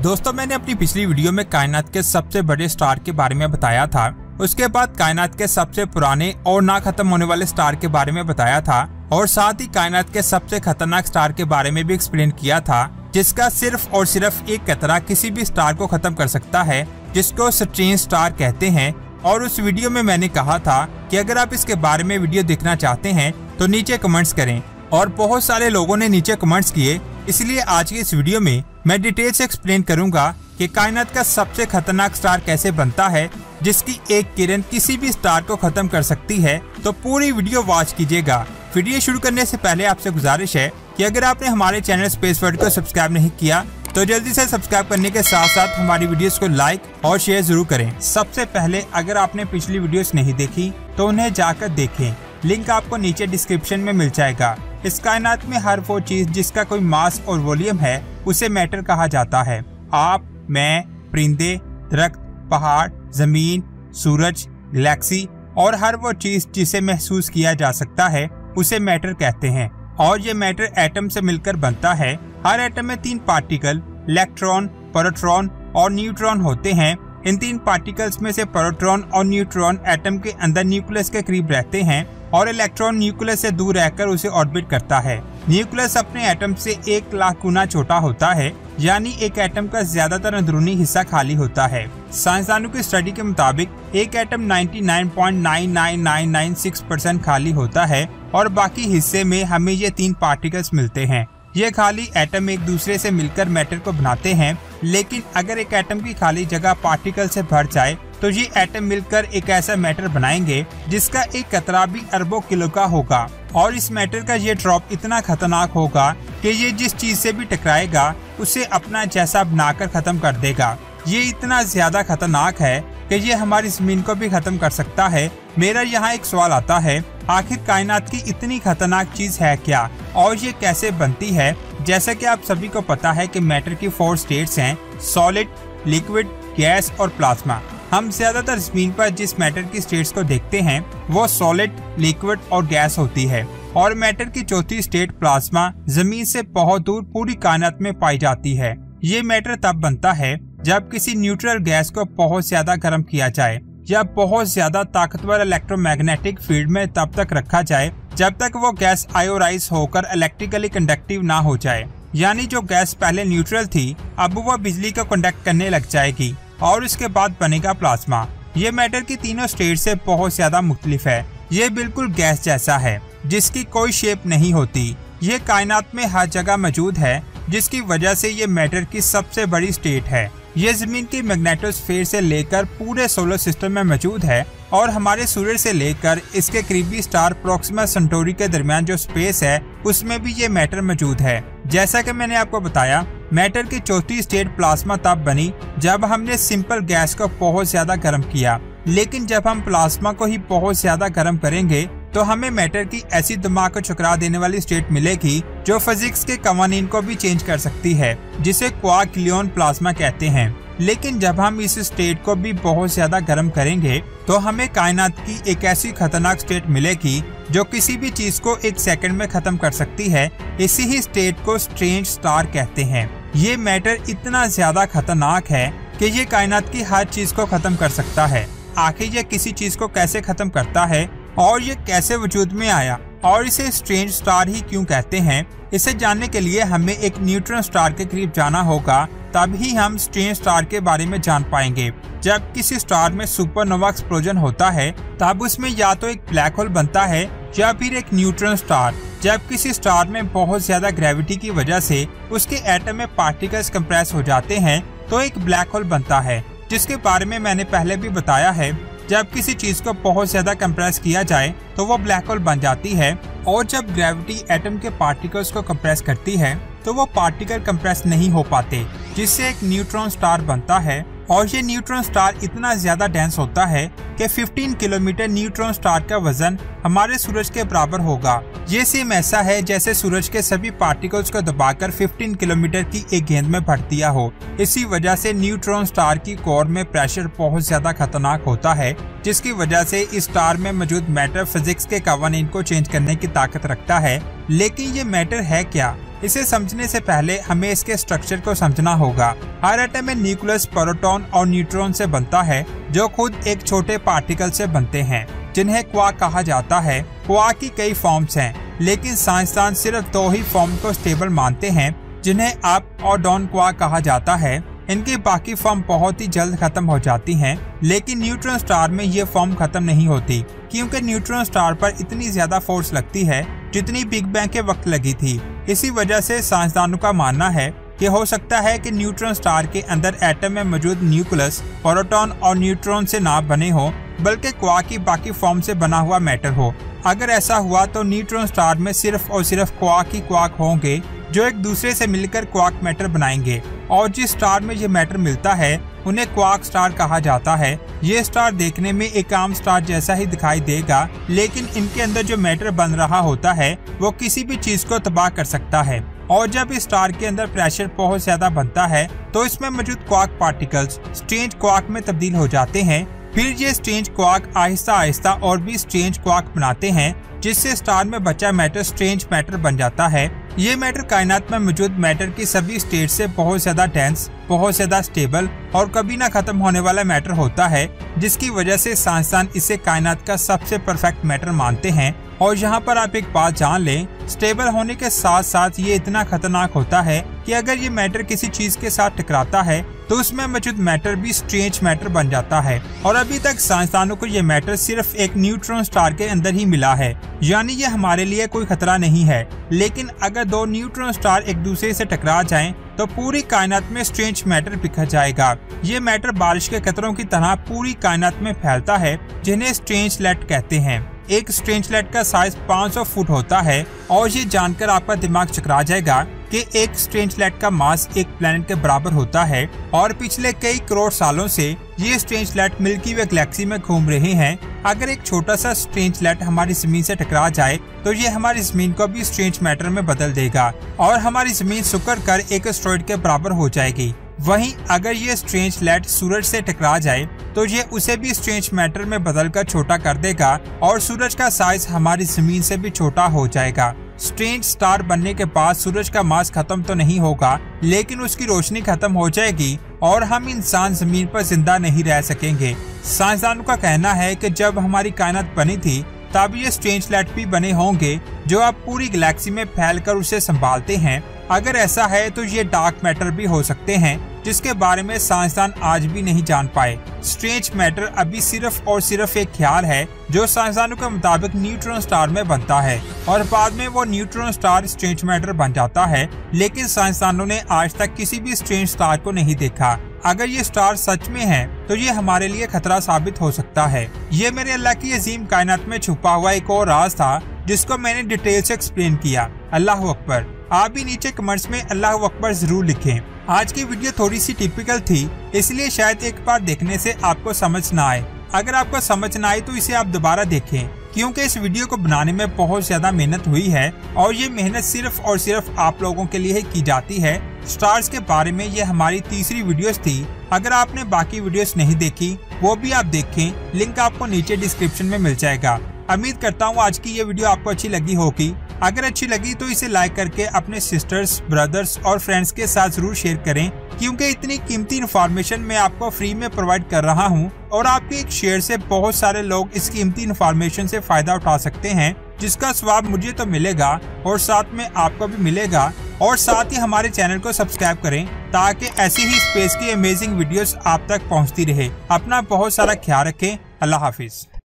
दोस्तों मैंने अपनी पिछली वीडियो में कायनात के सबसे बड़े स्टार के बारे में बताया था। उसके बाद कायनात के सबसे पुराने और ना खत्म होने वाले स्टार के बारे में बताया था और साथ ही कायनात के सबसे खतरनाक स्टार के बारे में भी एक्सप्लेन किया था, जिसका सिर्फ और सिर्फ एक कतरा किसी भी स्टार को खत्म कर सकता है, जिसको स्ट्रेंज स्टार कहते हैं। और उस वीडियो में मैंने कहा था कि अगर आप इसके बारे में वीडियो देखना चाहते हैं तो नीचे कमेंट्स करें, और बहुत सारे लोगों ने नीचे कमेंट्स किए। इसलिए आज की इस वीडियो में मैं डिटेल से एक्सप्लेन करूंगा कि कायनात का सबसे खतरनाक स्टार कैसे बनता है, जिसकी एक किरण किसी भी स्टार को खत्म कर सकती है। तो पूरी वीडियो वॉच कीजिएगा। वीडियो शुरू करने से पहले आपसे गुजारिश है कि अगर आपने हमारे चैनल स्पेस वर्ल्ड को सब्सक्राइब नहीं किया तो जल्दी से सब्सक्राइब करने के साथ साथ हमारी वीडियोस को लाइक और शेयर जरूर करें। सबसे पहले अगर आपने पिछली वीडियोस नहीं देखी तो उन्हें जाकर देखें, लिंक आपको नीचे डिस्क्रिप्शन में मिल जाएगा। इस कायनात में हर वो चीज जिसका कोई मास और वॉल्यूम है उसे मैटर कहा जाता है। आप, मैं, परिंदे, दरख्त, पहाड़, जमीन, सूरज, गैलेक्सी और हर वो चीज जिसे महसूस किया जा सकता है उसे मैटर कहते हैं। और ये मैटर एटम से मिलकर बनता है। हर एटम में 3 पार्टिकल इलेक्ट्रॉन, प्रोटॉन और न्यूट्रॉन होते हैं। इन 3 पार्टिकल्स में से प्रोटॉन और न्यूट्रॉन एटम के अंदर न्यूक्लियस के करीब रहते हैं और इलेक्ट्रॉन न्यूक्लियस से दूर रहकर उसे ऑर्बिट करता है। न्यूक्लियस अपने एटम से 1 लाख गुना छोटा होता है, यानी एक एटम का ज्यादातर अंदरूनी हिस्सा खाली होता है। साइंसदानों की स्टडी के मुताबिक एक एटम 99.99996% खाली होता है और बाकी हिस्से में हमें ये 3 पार्टिकल्स मिलते हैं। ये खाली एटम एक दूसरे से मिलकर मैटर को बनाते हैं, लेकिन अगर एक एटम की खाली जगह पार्टिकल से भर जाए तो ये एटम मिलकर एक ऐसा मैटर बनाएंगे जिसका एक कतरा भी अरबों किलो का होगा। और इस मैटर का ये ड्रॉप इतना खतरनाक होगा कि ये जिस चीज से भी टकराएगा उसे अपना जैसा बनाकर खत्म कर देगा। ये इतना ज्यादा खतरनाक है कि ये हमारी जमीन को भी खत्म कर सकता है। मेरा यहाँ एक सवाल आता है, आखिर कायनात की इतनी खतरनाक चीज है क्या और ये कैसे बनती है? जैसा कि आप सभी को पता है कि मैटर की 4 स्टेट्स हैं, सॉलिड, लिक्विड, गैस और प्लाज्मा। हम ज्यादातर जमीन पर जिस मैटर की स्टेट्स को देखते हैं वो सॉलिड, लिक्विड और गैस होती है, और मैटर की चौथी स्टेट प्लाज्मा जमीन से बहुत दूर पूरी कायनात में पाई जाती है। ये मैटर तब बनता है जब किसी न्यूट्रल गैस को बहुत ज्यादा गर्म किया जाए या बहुत ज्यादा ताकतवर इलेक्ट्रोमैग्नेटिक फील्ड में तब तक रखा जाए जब तक वो गैस आयोराइज होकर इलेक्ट्रिकली कंडक्टिव ना हो जाए। यानी जो गैस पहले न्यूट्रल थी अब वो बिजली को कंडक्ट करने लग जाएगी और उसके बाद बनेगा प्लाज्मा। ये मैटर की तीनों स्टेट से बहुत ज्यादा मुख्तलिफ है। ये बिल्कुल गैस जैसा है जिसकी कोई शेप नहीं होती। ये कायनात में हर जगह मौजूद है, जिसकी वजह से ये मैटर की सबसे बड़ी स्टेट है। ये जमीन की मैग्नेटोस्फीयर से लेकर पूरे सोलर सिस्टम में मौजूद है और हमारे सूरज से लेकर इसके करीबी स्टार प्रोक्सिमा सेंटोरी के दरमियान जो स्पेस है उसमें भी ये मैटर मौजूद है। जैसा कि मैंने आपको बताया, मैटर की चौथी स्टेट प्लाज्मा तब बनी जब हमने सिंपल गैस को बहुत ज्यादा गर्म किया, लेकिन जब हम प्लाज्मा को ही बहुत ज्यादा गर्म करेंगे तो हमें मैटर की ऐसी दिमाग को चकरा देने वाली स्टेट मिलेगी जो फिजिक्स के कवानीन को भी चेंज कर सकती है, जिसे क्वार्क-ल्योन प्लाज्मा कहते हैं। लेकिन जब हम इस स्टेट को भी बहुत ज्यादा गर्म करेंगे तो हमें कायनात की एक ऐसी खतरनाक स्टेट मिलेगी जो किसी भी चीज को 1 सेकंड में खत्म कर सकती है। इसी ही स्टेट को स्ट्रेंज स्टार कहते हैं। ये मैटर इतना ज्यादा खतरनाक है कि ये कायनात की हर चीज को खत्म कर सकता है। आखिर ये किसी चीज को कैसे खत्म करता है और ये कैसे वजूद में आया और इसे स्ट्रेंज स्टार ही क्यों कहते हैं, इसे जानने के लिए हमें एक न्यूट्रॉन स्टार के करीब जाना होगा, तभी हम स्ट्रेंज स्टार के बारे में जान पाएंगे। जब किसी स्टार में सुपरनोवा एक्सप्लोजन होता है तब उसमें या तो एक ब्लैक होल बनता है या फिर एक न्यूट्रॉन स्टार। जब किसी स्टार में बहुत ज्यादा ग्रेविटी की वजह से उसके एटम में पार्टिकल्स कंप्रेस हो जाते हैं तो एक ब्लैक होल बनता है, जिसके बारे में मैंने पहले भी बताया है। जब किसी चीज को बहुत ज्यादा कंप्रेस किया जाए तो वो ब्लैक होल बन जाती है, और जब ग्रेविटी एटम के पार्टिकल्स को कंप्रेस करती है तो वो पार्टिकल कंप्रेस नहीं हो पाते, जिससे एक न्यूट्रॉन स्टार बनता है। और ये न्यूट्रॉन स्टार इतना ज्यादा डेंस होता है कि 15 किलोमीटर न्यूट्रॉन स्टार का वजन हमारे सूरज के बराबर होगा। ये सेम ऐसा है जैसे सूरज के सभी पार्टिकल्स को दबाकर 15 किलोमीटर की एक गेंद में भर दिया हो। इसी वजह से न्यूट्रॉन स्टार की कोर में प्रेशर बहुत ज्यादा खतरनाक होता है, जिसकी वजह से इस स्टार में मौजूद मैटर फिजिक्स के कवानीन को चेंज करने की ताकत रखता है। लेकिन ये मैटर है क्या? इसे समझने से पहले हमें इसके स्ट्रक्चर को समझना होगा। हर एटम में न्यूक्लियस प्रोटॉन और न्यूट्रॉन से बनता है, जो खुद एक छोटे पार्टिकल से बनते हैं, जिन्हें क्वार्क कहा जाता है। क्वार्क की कई फॉर्म्स हैं, लेकिन साइंसदान सिर्फ 2 ही फॉर्म को स्टेबल मानते हैं, जिन्हें अप और डाउन क्वार्क कहा जाता है। इनकी बाकी फॉर्म बहुत ही जल्द खत्म हो जाती हैं, लेकिन न्यूट्रॉन स्टार में ये फॉर्म खत्म नहीं होती, क्योंकि न्यूट्रॉन स्टार पर इतनी ज्यादा फोर्स लगती है जितनी बिग बैंग के वक्त लगी थी। इसी वजह से साइंसदानों का मानना है कि हो सकता है कि न्यूट्रॉन स्टार के अंदर एटम में मौजूद न्यूक्लियस प्रोटॉन और न्यूट्रॉन से ना बने हो, बल्कि क्वार्क की बाकी फॉर्म से बना हुआ मैटर हो। अगर ऐसा हुआ तो न्यूट्रॉन स्टार में सिर्फ और सिर्फ क्वार्क ही क्वार्क होंगे, जो एक दूसरे से मिलकर क्वार्क मैटर बनाएंगे, और जिस स्टार में ये मैटर मिलता है उन्हें क्वार्क स्टार कहा जाता है। ये स्टार देखने में एक आम स्टार जैसा ही दिखाई देगा, लेकिन इनके अंदर जो मैटर बन रहा होता है वो किसी भी चीज को तबाह कर सकता है। और जब इस स्टार के अंदर प्रेशर बहुत ज्यादा बनता है तो इसमें मौजूद क्वार्क पार्टिकल्स स्ट्रेंज क्वार्क में तब्दील हो जाते हैं। फिर ये स्ट्रेंज क्वार्क आहिस्ता आहिस्ता और भी स्ट्रेंज क्वार्क बनाते हैं, जिससे स्टार में बचा मैटर स्ट्रेंज मैटर बन जाता है। ये मैटर कायनात में मौजूद मैटर की सभी स्टेट से बहुत ज्यादा डेंस, बहुत ज्यादा स्टेबल और कभी ना खत्म होने वाला मैटर होता है, जिसकी वजह से साइंसदान इसे कायनात का सबसे परफेक्ट मैटर मानते हैं। और यहाँ पर आप एक बात जान लें, स्टेबल होने के साथ साथ ये इतना खतरनाक होता है कि अगर ये मैटर किसी चीज के साथ टकराता है तो उसमें मौजूद मैटर भी स्ट्रेंज मैटर बन जाता है। और अभी तक साइंसदानों को ये मैटर सिर्फ एक न्यूट्रॉन स्टार के अंदर ही मिला है, यानी ये हमारे लिए कोई खतरा नहीं है। लेकिन अगर 2 न्यूट्रॉन स्टार एक दूसरे से टकरा जाएं तो पूरी कायनात में स्ट्रेंज मैटर बिखर जाएगा। ये मैटर बारिश के कतरों की तरह पूरी कायनात में फैलता है, जिन्हें स्ट्रेंजलेट कहते हैं। एक स्ट्रेंजलेट का साइज 500 फुट होता है, और ये जानकर आपका दिमाग चकरा जाएगा कि एक स्ट्रेंजलेट का मास एक प्लेनेट के बराबर होता है। और पिछले कई करोड़ सालों से ये स्ट्रेंजलेट मिल्की वे गैलेक्सी में घूम रहे हैं। अगर एक छोटा सा स्ट्रेंजलेट हमारी जमीन से टकरा जाए तो ये हमारी जमीन को भी स्ट्रेंज मैटर में बदल देगा और हमारी जमीन सिकुड़ कर एक एस्टेरॉयड के बराबर हो जाएगी। वहीं अगर ये स्ट्रेंजलेट सूरज से टकरा जाए तो ये उसे भी स्ट्रेंज मैटर में बदलकर छोटा कर देगा और सूरज का साइज हमारी जमीन से भी छोटा हो जाएगा। स्ट्रेंज स्टार बनने के बाद सूरज का मास खत्म तो नहीं होगा, लेकिन उसकी रोशनी खत्म हो जाएगी और हम इंसान जमीन पर जिंदा नहीं रह सकेंगे। साइंसदानों का कहना है कि जब हमारी कायनात बनी थी तब ये स्ट्रेंजलेट भी बने होंगे, जो अब पूरी गैलेक्सी में फैलकर उसे संभालते हैं। अगर ऐसा है तो ये डार्क मैटर भी हो सकते हैं, जिसके बारे में साइंसदान आज भी नहीं जान पाए। स्ट्रेंज मैटर अभी सिर्फ और सिर्फ एक ख्याल है, जो साइंसदानों के मुताबिक न्यूट्रॉन स्टार में बनता है और बाद में वो न्यूट्रॉन स्टार स्ट्रेंज मैटर बन जाता है। लेकिन साइंसदानों ने आज तक किसी भी स्ट्रेंज स्टार को नहीं देखा। अगर ये स्टार सच में है तो ये हमारे लिए खतरा साबित हो सकता है। ये मेरे अल्लाह की अजीम कायनात में छुपा हुआ एक और राज था, जिसको मैंने डिटेल से एक्सप्लेन किया। अल्लाह अकबर। आप भी नीचे कमेंट्स में अल्लाह अकबर जरूर लिखें। आज की वीडियो थोड़ी सी टिपिकल थी, इसलिए शायद एक बार देखने से आपको समझ ना आए। अगर आपको समझ ना आए तो इसे आप दोबारा देखें, क्योंकि इस वीडियो को बनाने में बहुत ज्यादा मेहनत हुई है और ये मेहनत सिर्फ और सिर्फ आप लोगों के लिए ही की जाती है। स्टार्स के बारे में ये हमारी तीसरी वीडियोस थी। अगर आपने बाकी वीडियोस नहीं देखी वो भी आप देखें, लिंक आपको नीचे डिस्क्रिप्शन में मिल जाएगा। उम्मीद करता हूँ आज की ये वीडियो आपको अच्छी लगी होगी। अगर अच्छी लगी तो इसे लाइक करके अपने सिस्टर्स, ब्रदर्स और फ्रेंड्स के साथ जरूर शेयर करें, क्योंकि इतनी कीमती इन्फॉर्मेशन मैं आपको फ्री में प्रोवाइड कर रहा हूं और आपके एक शेयर से बहुत सारे लोग इस कीमती इन्फॉर्मेशन से फायदा उठा सकते हैं, जिसका स्वाब मुझे तो मिलेगा और साथ में आपको भी मिलेगा। और साथ ही हमारे चैनल को सब्सक्राइब करें ताकि ऐसी ही स्पेस की अमेजिंग वीडियोस आप तक पहुंचती रहे। अपना बहुत सारा ख्याल रखें। अल्लाह हाफिज।